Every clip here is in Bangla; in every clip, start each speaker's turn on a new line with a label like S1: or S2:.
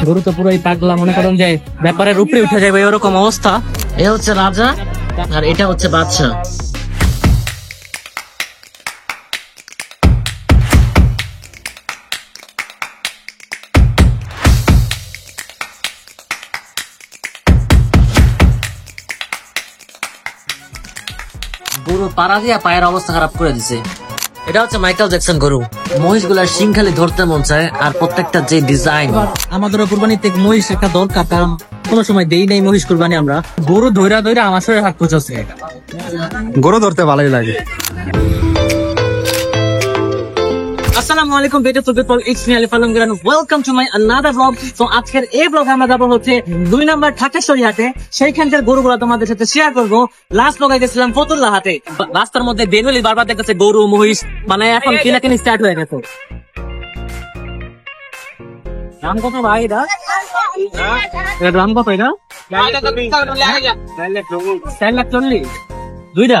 S1: গরু তো পুরোই পাগলা, মনে করেন যে ব্যাপারের উপরে উঠে যাবে এরকম অবস্থা। এ হচ্ছে রাজা আর এটা হচ্ছে বাদশা। গরু পাড়া দিয়া পায়ের অবস্থা খারাপ করে দিছে। এটা হচ্ছে মাইকেল জ্যাকসন গরু। মহিষ গুলার শিং খালি ধরতে মন চায়, আর প্রত্যেকটা যে ডিজাইন। আমাদেরও কুরবানিতে মহিষ একটা দরকার, কারণ কোনো সময় দেই নাই মহিষ কুরবানি আমরা। গরু ধৈরা ধৈরা আমার শরীরে হাত পৌঁছাচ্ছে।
S2: গরু ধরতে ভালোই লাগে।
S1: আসসালামু আলাইকুম beautiful people, it's me Alif Alam Giran, welcome to my another blog. তো আজকের এই ব্লগে আমরা যাবো হচ্ছে 2 নম্বর ঢাকেশ্বরী হাটে। সেইখানকার গরুগুলো তোমাদের সাথে শেয়ার করবো। লাস্ট ব্লগে গেছিলাম ফতুল্লা হাটে। রাস্তার মধ্যে বেরোলি বারবার দেখতেছে গরু মহিষ, মানে এখন কিনাকিনি স্টার্ট হয়ে গেছে। দাম কত ভাই এটা? দাম কত এটা? 4,40,000 দুইটা।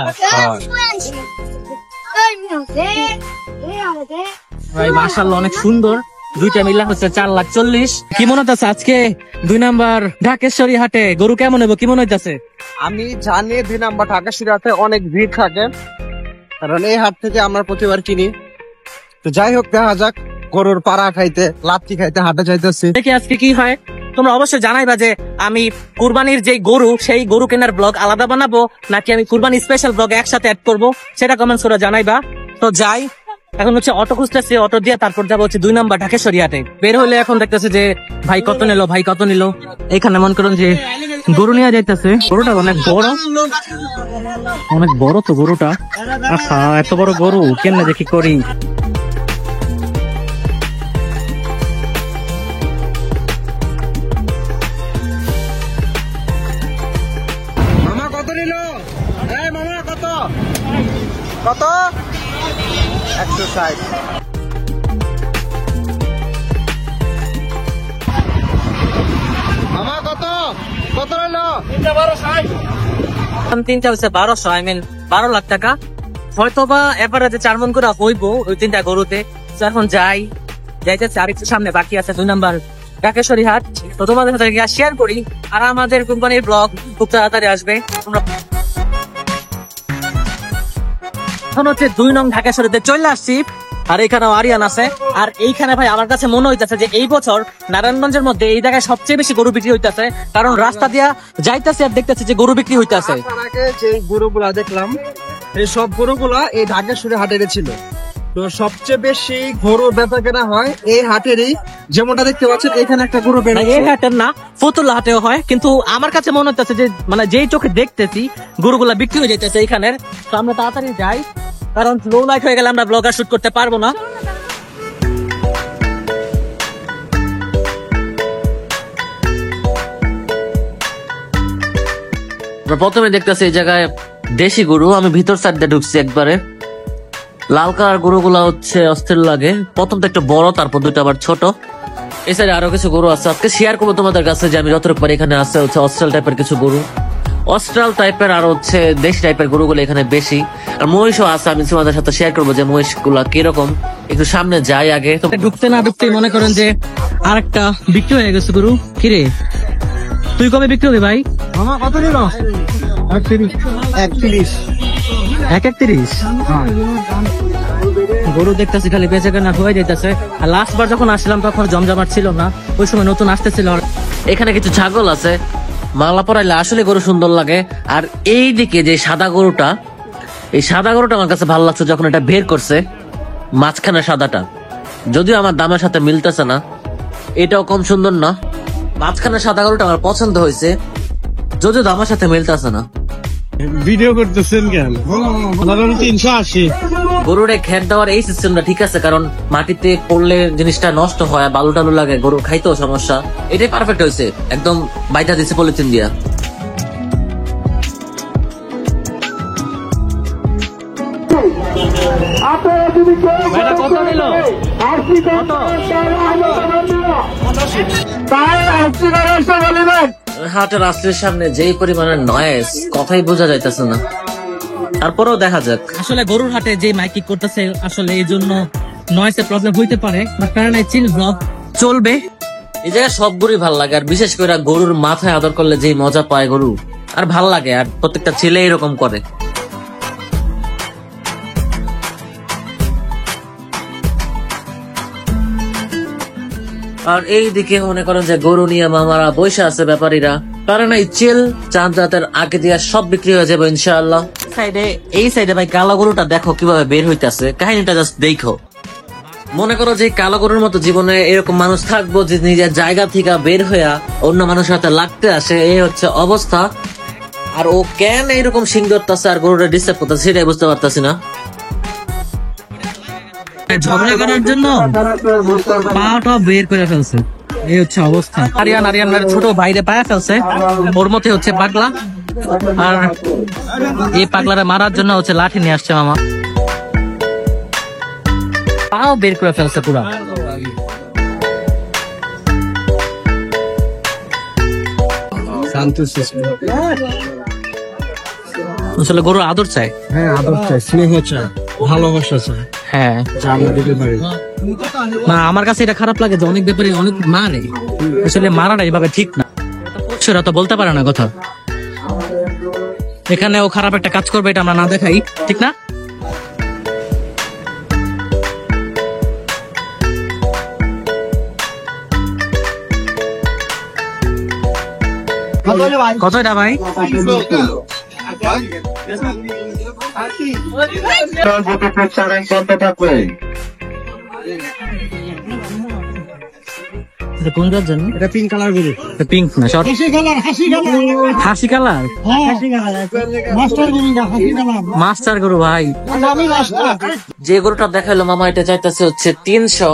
S1: ভাই মাশাআল্লাহ অনেক সুন্দর, দুইটা মিলা হচ্ছে 4,40,000। কি মনে হচ্ছে আজকে 2 নম্বর ঢাকেশ্বরী হাটে গরু কেমন হবে, কি মনে হইতেছে?
S2: আমি জানি 2 নম্বর ঢাকেশ্বরী হাটে অনেক ভিড় থাকে, কারণ এই হাট থেকে আমরা প্রতিবার কিনি। তো যাই হোক, দেখা যাক। গরুর পাড়া খাইতে, লাত্তি খাইতে হাটে যাইতেছি।
S1: দেখি আজকে কি হয়। তোমরা অবশ্যই জানাইবা যে আমি কুরবানির যে গরু, সেই গরু কেনার ব্লগ আলাদা বানাবো নাকি আমি কুরবানি স্পেশাল ব্লগ একসাথে অ্যাড করবো, সেটা কমেন্টস করে জানাইবা। তো যাই, এখন হচ্ছে অটো খুঁজতেছে, অটো দিয়ে তারপর যাবো হচ্ছে 2 নম্বর ঢাকেশ্বরী হাটে। বের হলে এখন দেখতেছে যে ভাই কত নিল, ভাই কত নিল। এখানে মন করুন যে গরু নিয়ে যাইতেছে। গরুটা অনেক বড়, অনেক বড় তো গরুটা। আচ্ছা, এত বড় গরু কেমনে দেখি করি।
S2: মামা কত নিল? এই মামা কত কত? 160। মামা কত কত নিল?
S1: 3টা হচ্ছে 1200, আই মিন 12 লাখ টাকা। হয়তোবা এভারেজে 4 মন করে হইবো ওই 3টা গরুতে। এখন যাইতেছে, আর একটু সামনে বাকি আছে 2 নম্বর ঢাকেশ্বরী হাট। তো তোমাদের সাথে শেয়ার করি, আর আমাদের কোম্পানির ব্লগ খুব তাড়াতাড়ি আসবে। এখন হচ্ছে 2 নং ঢাকেশ্বরীতে চলে আসছি, আর এখানে আরিয়ান আছে। আর এইখানে ভাই আমার কাছে মনে হইতেছে যে এই বছর নারায়ণগঞ্জের মধ্যে এই জায়গায় সবচেয়ে বেশি গরু বিক্রি হইতেছে, কারণ রাস্তা দিয়া যাইতেছে আর দেখতেছে যে গরু বিক্রি হইতেছে।
S2: যে গরুগুলা দেখলাম, এই সব গরুগুলা এই ঢাকেশ্বরী হাটের ছিল। তো সবচেয়ে বেশি গরু বেচা কেনা হয় এই হাটেরই। যেমনটা দেখতে পাচ্ছেন, এখানে একটা গরু বের হচ্ছে।
S1: এই হাটের না, ফতুল্লা হাটেও হয়, কিন্তু আমার কাছে মনে হচ্ছে যে মানে যেই চোখে দেখতেছি গরুগুলা বিক্রি হয়ে যাইতেছে এইখানের। তো আমরা তাড়াতাড়ি যাই, কারণ লো লাইট হয়ে গেলে আমরা ব্লগার শুট করতে পারবো না। প্রথমে দেখতেছি এই জায়গায় দেশি গরু। আমি ভিতর সাইড দিয়ে ঢুকছি একবারে। লাল কালার গরুগুলা হচ্ছে অস্থির লাগে। প্রথম তো একটু বড়, তারপর 2টা আবার ছোট। এই সাইডে আরো কিছু গরু আছে, আজকে শেয়ার করবো তোমাদের কাছে যে আমি যতটুকু পারি। এখানে আছে হচ্ছে অস্ট্রাল টাইপের কিছু গরু, অস্ট্রাল টাইপের আর হচ্ছে দেশি টাইপের গরুগুলো এখানে বেশি। আর মহিষও আছে, আমি তোমাদের সাথে শেয়ার করবো যে মহিষ গুলা কিরকম। একটু সামনে যাই আগে। ঢুকতে না ঢুকতে মনে করেন যে আরেকটা বিক্রি হয়ে গেছে গরু। কিরে তুই কবে বিক্রি হবে ভাই?
S2: মামা কত নিল? 31।
S1: 1,31 গরু দেখতেছি খালি বেঁচে কেনা হয়ে যাইতেছে। আর লাস্ট বার যখন আসলাম তখন জমজমাট ছিল না, ওই সময় নতুন আসতেছিল। এখানে কিছু ছাগল আছে, মালা পরাইলে আসলে গরু সুন্দর লাগে। আর এই দিকে যে সাদা গরুটা, এই সাদা গরুটা আমার কাছে ভালো লাগছে যখন এটা বের করছে, মাঝখানে সাদাটা। যদিও আমার দামের সাথে মিলতেছে না, এটাও কম সুন্দর না। মাঝখানে সাদা গরুটা আমার পছন্দ হয়েছে, যদিও দামের সাথে মিলতেছে না।
S2: ভিডিও করতেছেন কেন? 380।
S1: গরুর খেত দেওয়ার এই সিস্টেমটা ঠিক আছে, কারণ মাটিতে পড়লে জিনিসটা নষ্ট হয়, বালু টালু লাগে, গরু খাইতেও সমস্যা। এটাই পারফেক্ট হয়েছে, একদম বাইটা দিচ্ছে পলিথিন দিয়া। কত নিল? হাটের রাস্তার সামনে যেই পরিমাণের নয়েজ, কথাই বোঝা যাইতেছে না। তারপরেও দেখা যাক। আসলে গরুর হাটে যে মাইকিং করতেছে, আসলে এই জন্য নয়েজের প্রবলেম হইতে পারে, কারণ এই চিল ব্লগ চলবে। এই জায়গায় সব গরুই ভাল লাগে, আর বিশেষ করে গরুর মাথায় আদর করলে যে মজা পায় গরু, আর ভাল লাগে, আর প্রত্যেকটা ছেলে এরকম করে। আর এইদিকে মনে করেন যে গরু নিয়ে মামারা বসে আছে ব্যাপারীরা, কারণ এই চিল চাঁদ রাতের আগে দিয়ে সব বিক্রি হয়ে যাবে ইনশাআল্লাহ। সাইডে এই সাইডে ভাই কালো গরুটা দেখো কিভাবে বের হইতাছে, কাহিনীটা জাস্ট দেখো। মনে করো যে কালো গরুর মতো জীবনে এরকম মানুষ থাকবো যে নিজের জায়গা থেকে বের হইয়া অন্য মানুষের সাথে লাগতে আসে, এই হচ্ছে অবস্থা। আর ও কেন এরকম সিং ধরতেছে আর গরুটা ডিস্টার্ব করতেছে সেটাই বুঝতে পারতাছি না। ঝগড়া করার জন্য পাটা বের করে ফেলছে, এই হচ্ছে অবস্থা। আরিয়ান ছোট বাইরে পায়ে ফেলছে, ওর মধ্যে হচ্ছে পাগলা, আর এই পাগলারে মারার জন্য হচ্ছে লাঠি নিয়ে আসছে মামা, পাও বের করে ফেলছে পুরা। আসলে গরু আদর চায়,
S2: হ্যাঁ আদর চাই, স্নেহ চাই, ভালোবাসা চাই।
S1: হ্যাঁ
S2: যা আমরা দিতে পারি।
S1: না আমার কাছে এটা খারাপ লাগে যে অনেক ব্যাপারে অনেক মারে, আসলে মারাটা এইভাবে ঠিক না, সেটা তো বলতে পারে না কথা। এখানে ও খারাপ একটা কাজ করবে এটা আমরা না দেখাই, ঠিক না? কত এটা ভাই? কোন জন্য?
S2: এটা পিঙ্ক কালার গরু।
S1: পিঙ্ক না, শর্ট হাসি কালার, মাস্টার গরু ভাই। যে গরুটা দেখাইলো মামা এটা চাইতেছে হচ্ছে 300,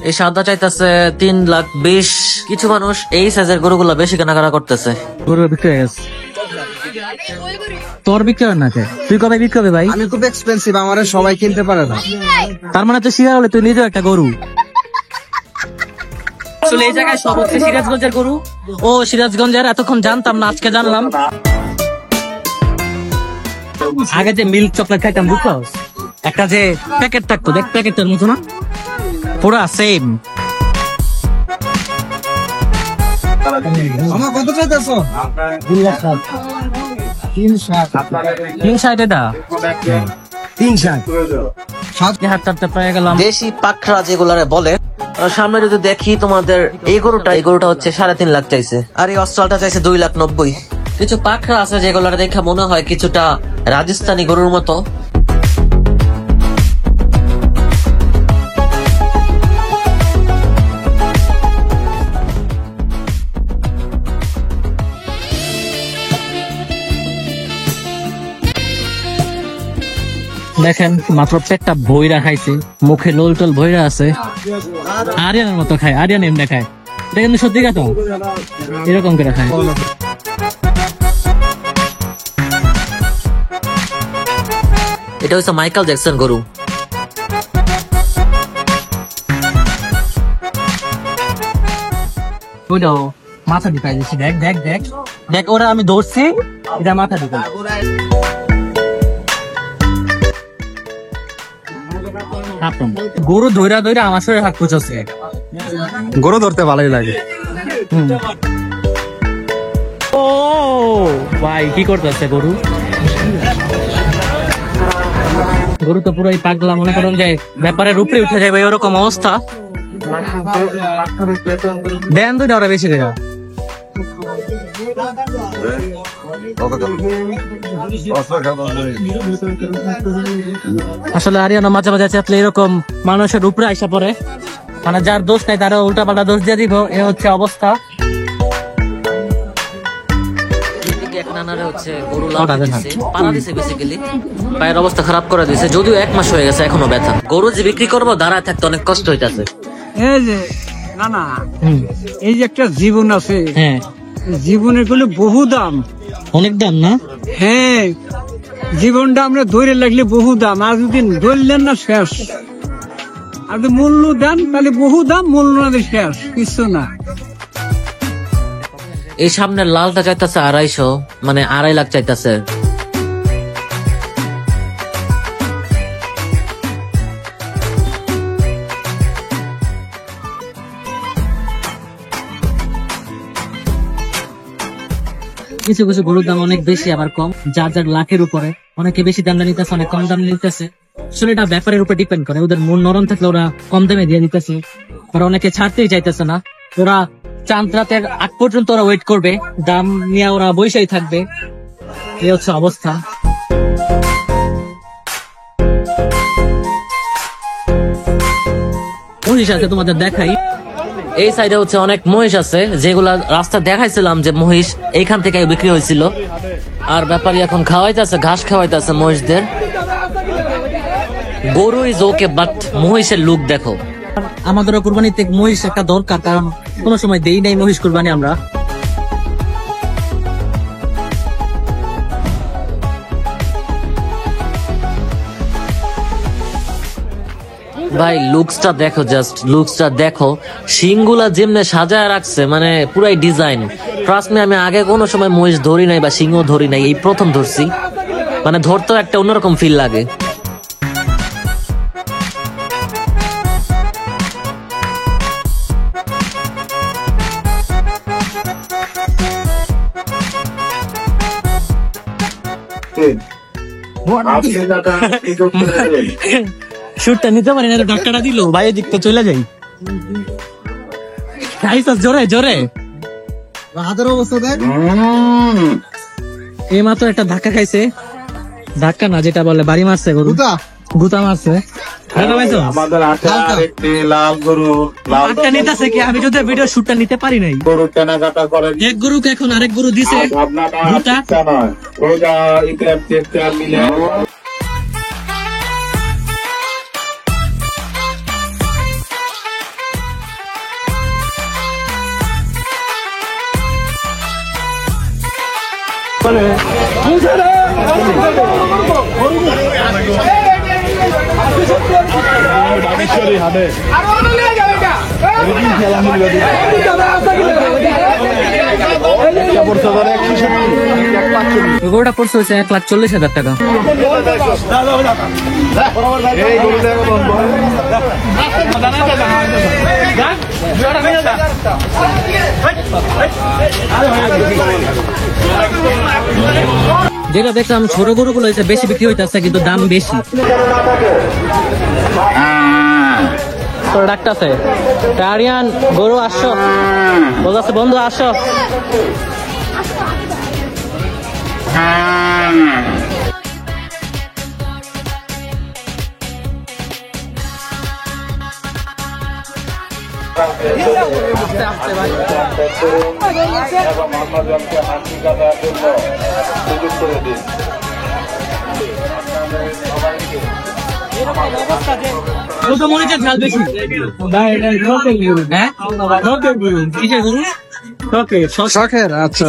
S1: এই সাদা চাইতেছে 3,20,000। কিছু মানুষ এই সাইজের গরুগুলো বেশি কেনাকাটা করতেছে। গরু বিক্রি হয়ে গেছে, তোর বিক্রি হয় না? তুই কবে বিক্রি হবে ভাই?
S2: আমি খুব এক্সপেন্সিভ, আমার সবাই কিনতে পারে না।
S1: তার মানে তো শিকার হলে তুই নিজেও একটা গরু। আসলে এই জায়গায় সব হচ্ছে সিরাজগঞ্জের গরু। ও সিরাজগঞ্জের, এতক্ষণ জানতাম না, আজকে জানলাম। আগে যে মিল্ক চকলেট খাইতাম বুঝলো, একটা যে প্যাকেট থাকতো, দেখ প্যাকেটের মতো না, পুরা সেম।
S2: আমার কত চাইতেছো?
S1: 360 এটা
S2: 360
S1: পেয়ে গেলাম। দেশি পাখরা যেগুলারে বলে, সামনে যদি দেখি তোমাদের এই গরুটা হচ্ছে 3.5 লাখ চাইছে, আর এই অস্ট্রালটা চাইছে 2,90,000। কিছু পাখরা আছে যেগুলার দেখে মনে হয় কিছুটা রাজস্থানী গরুর মতো। দেখেন মাত্র পেটটা ভইরা খাইছে, মুখে লোল টোল ভইরা আছে, আরিয়ানের মতো খায়, আরিয়ান এমনি খায়। এটা কিন্তু সত্যি কথা, এরকম করে খায়। এটা হচ্ছে মাইকেল জ্যাকসন গরু। ওইটাও মাথা ঢুকাই দিচ্ছি, দেখ দেখ দেখ দেখ, ওরা আমি ধরছি, এটা মাথা ঢুকাই। গরু ধৈরা ধৈরা আমার শরীরে হাত পুচাচ্ছে।
S2: গরু ধরতে ভালোই লাগে।
S1: ও ভাই কি করতেছে গরু? গরু তো পুরোই পাগলা, মনে করেন যে ব্যাপারের উপরে উঠে যাবে ওরকম অবস্থা। দেন দুইটা ওরা বেশি দেখা। আসলে আরিয়ানা মাঝে মাঝে চাইলে এরকম মানুষের উপরে আইসা পড়ে, মানে যার দোষ নাই তারা উল্টা পাল্টা দোষ দিয়ে দিব, এ হচ্ছে অবস্থা। পায়ের অবস্থা খারাপ করে দিয়েছে, যদিও 1 মাস হয়ে গেছে এখনো ব্যথা। গরু যে বিক্রি করবো দাঁড়ায় থাকতে অনেক কষ্ট হইতেছে।
S3: এই যে না না, এই যে একটা জীবন আছে,
S1: হ্যাঁ
S3: জীবনের গুলো বহু দাম,
S1: অনেক দাম না?
S3: হ্যাঁ জীবনটা আমরা ধরে লাগলে বহু দাম, আর যদি ধরলেন না শেষ, আর যদি মূল্য দেন তাহলে বহু দাম, মূল্য না দিলে শেষ কিছু না।
S1: এই সামনের লালটা চাইতেছে 250, মানে 2.5 লাখ চাইতেছে। কিছু কিছু গরুর দাম অনেক বেশি আবার কম, যার যার লাখের উপরে, অনেকে বেশি দাম নিতেছে, অনেক কম দাম নিতেছে। আসলে এটা ব্যাপারের উপর ডিপেন্ড করে, ওদের মন নরম থাকলে ওরা কম দামে দিয়ে দিতেছে, ওরা অনেকে ছাড়তেই চাইতেছে না। ওরা চাঁদ রাতের আগ পর্যন্ত ওরা ওয়েট করবে, দাম নিয়ে ওরা বৈশাই থাকবে, এই হচ্ছে অবস্থা। মহিষ আছে তোমাদের দেখাই, এই সাইডে হচ্ছে অনেক মহিষ আছে, যেগুলা রাস্তা দেখাইছিলাম যে মহিষ এইখান থেকে বিক্রি হয়েছিল। আর ব্যাপারী এখন খাওয়াইতেছে, ঘাস খাওয়াইতেছে মহিষদের। গরু ইজ ওকে, বাট মহিষের লুক দেখো। আমাদেরও কুরবানিতে মহিষ একটা দরকার, কারণ কোনো সময় দেই নাই মহিষ কুরবানি আমরা। ভাই লুকসটা দেখো, জাস্ট লুকসটা দেখো, শিংগুলা যেমনে সাজায় রাখছে, মানে পুরাই ডিজাইন। ট্রাস্ট মি, আমি আগে কোনো সময় মহিষ ধরি নাই বা সিংহ ধরি নাই, এই প্রথম ধরছি। মানে ধরতেও একটা অন্যরকম ফিল লাগে। শুটটা নিতে পারি না, ধাক্কাটা দিল ভাই, এদিক তো চলে যাই। জোরে জোরে
S2: হাতের অবস্থা দেখ।
S1: এই মাত্র একটা ধাক্কা খাইছে, ধাক্কা না যেটা বলে বাড়ি মারছে, গরু গুতা মারছে।
S4: আমাদের হাতে আরেকটি লাল গরু,
S1: নিতেছে কি, আমি যদি ভিডিও শুটটা নিতে পারি নাই।
S4: গরু কেনাকাটা করেন,
S1: এক গরুকে এখন আরেক গরু দিছে
S4: আপনারা
S1: গুতা।
S4: ইচ্ছা নয়, ওটা ইকরাম চেষ্টা মিলে
S1: গরুটা পড়ছে হয়েছে 1,40,000 টাকা। যেটা দেখলাম ছোট গরুগুলো হয়েছে বেশি বিক্রি হইতেছে, কিন্তু দাম বেশি। ডাকতেছে আরিয়ান, গরু আসো, বলতেছে বন্ধু আসো।
S4: এবং অন্যজনকে হাসি কাটার জন্য সুযোগ করে দিন।
S1: ঝাল বেশি, হ্যাঁ কিসের গরু?
S2: শখের। আচ্ছা,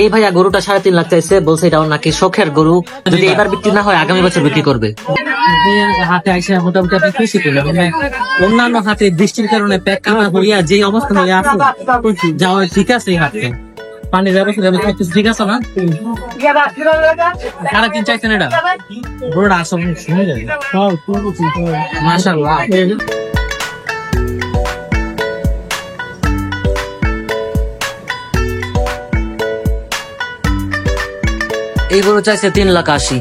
S1: এই ভাইয়া গরুটা 3.5 লাখ চাইছে, বলছে এটা নাকি শখের গরু, যদি এবার বিক্রি না হয় আগামী বছর বিক্রি করবে। হাতে আইসা মোটামুটি আপনি খুশি করলেন, মানে অন্যান্য হাতে বৃষ্টির কারণে প্যাক কাটা হইয়া যে অবস্থা হয়ে আছে, যাওয়া ঠিক আছে। এই হাতে পানির ব্যবস্থা ঠিক আছে না? 3.5 চাইছেন এটা গরুটা আসলে শুনে যাবে মাশাআল্লাহ। এই গরু চাইছে 3,80,000।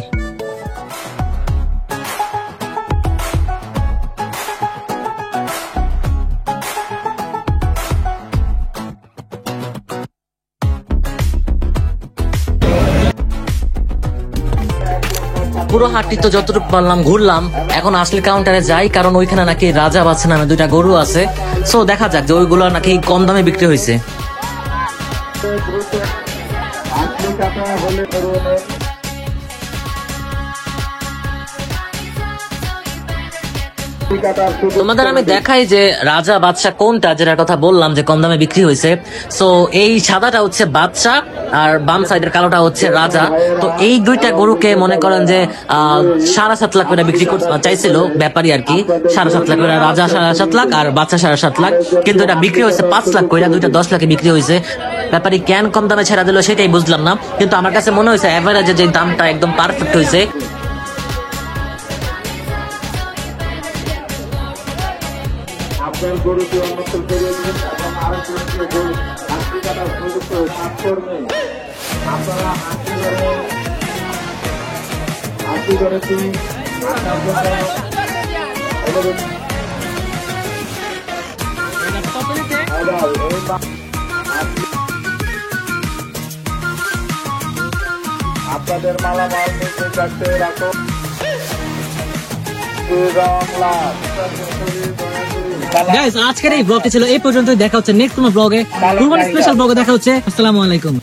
S1: পুরো হাটটি তো যতটুকু পারলাম ঘুরলাম, এখন আসলে কাউন্টারে যাই, কারণ ওইখানে নাকি রাজা বাচ্চা নামে 2টা গরু আছে। সো দেখা যাক যে ওইগুলো নাকি কম দামে বিক্রি হয়েছে। তোমাদের আমি দেখাই যে রাজা বাদশা কোনটা, যেটার কথা বললাম যে কম দামে বিক্রি হয়েছে। সো এই সাদাটা হচ্ছে বাদশা আর বাম সাইডের কালোটা হচ্ছে রাজা। তো এই 2টা গরুকে মনে করেন যে 7.5 লাখ করে বিক্রি চাইছিল ব্যাপারী আর কি, 7.5 লাখ করে, রাজা 7.5 লাখ আর বাদশা 7.5 লাখ, কিন্তু এটা বিক্রি হয়েছে 5 লাখ করে, 2টা 10 লাখে বিক্রি হয়েছে। ব্যাপারী কেন কম দামে ছেড়ে দিল সেটাই বুঝলাম না, কিন্তু আমার কাছে মনে হয়েছে এভারেজে যে দামটা একদম পারফেক্ট হয়েছে।
S4: আপনার গরুটি অন্যত্র করে দিন এবং আরেক গরু হাসি কাটার সুযোগ করে কর্মী আপনারা হাসি করেছি আসার জন্য অনুরোধ। আপনাদের মালামাল নিচে চারটে রাখো।
S1: গাইস আজকের এই ব্লগটি ছিল এই পর্যন্ত। দেখা হচ্ছে নেক্সট কোনো ব্লগে, কুরবানি স্পেশাল ব্লগে দেখা হচ্ছে। আসসালামু আলাইকুম।